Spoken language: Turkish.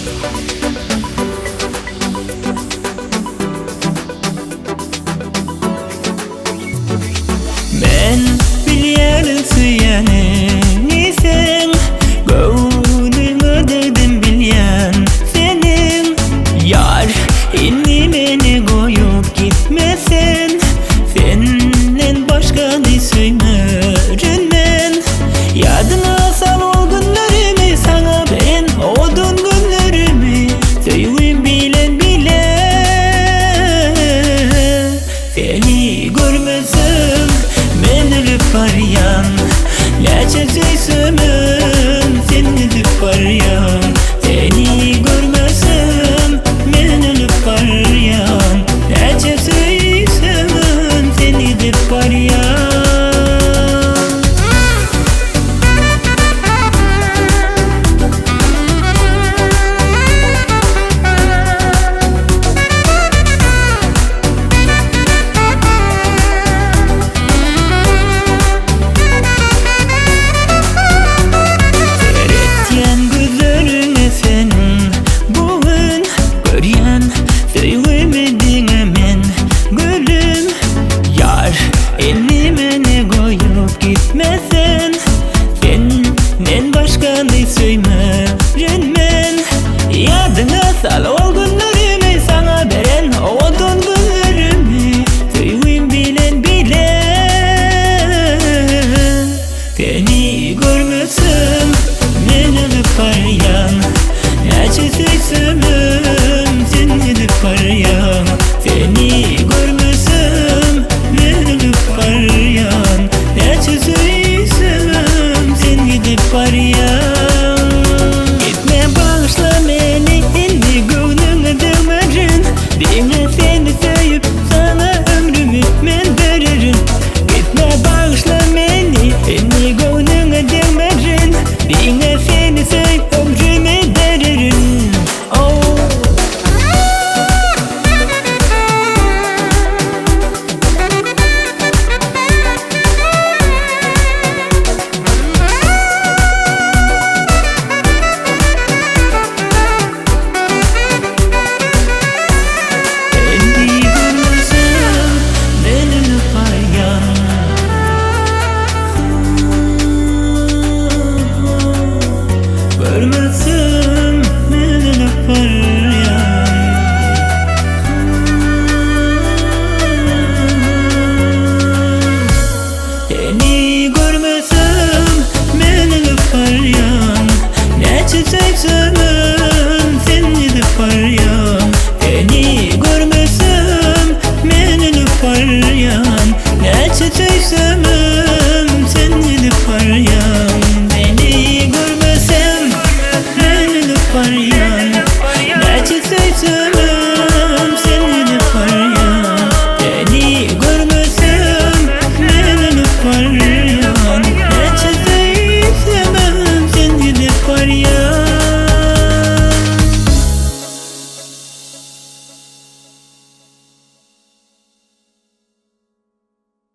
Ben bilýän süýeni sen, göwnüňe dedim bilýän senin. Yar, inni meni goýup gitmesen, senden başgany süýmärmen. Ýadyna sal ol günlerimi, sana ben odun günlerimi, süýgüm bilen bile. Seni görmesem men ölüp barýan, näçe süýsümün seni ölüp barýan. Seni görmesem men ölüp barýan, näçe süýsümün seni ölüp barýan. Gitmesen, senden başgany süýmärmen. Ýadyna sal ol günlerimi, sana beren odun günlerimi, süýgüm bilen bile. Seni görmesem men ölüp barýan, näçe süýsümün seni ölüp barýan. Seni görmesem men ölüp barýan, näçe süýsümün seni gidip barýan. Gitme bağışla meni, inni göwnüňe degmerin. Diňe seni söýüp sana ömrümü men bererin. Gitme bağışla meni, inni göwnüňe degmerin. Diňe seni söýüp ömrümü bererin. Oh. Görmesem men ölüp barýan. Seni görmesem men ölüp barýan, näçe süýsümün seni ölüp barýan. Seni görmesem men ölüp barýan, näçe süýsümün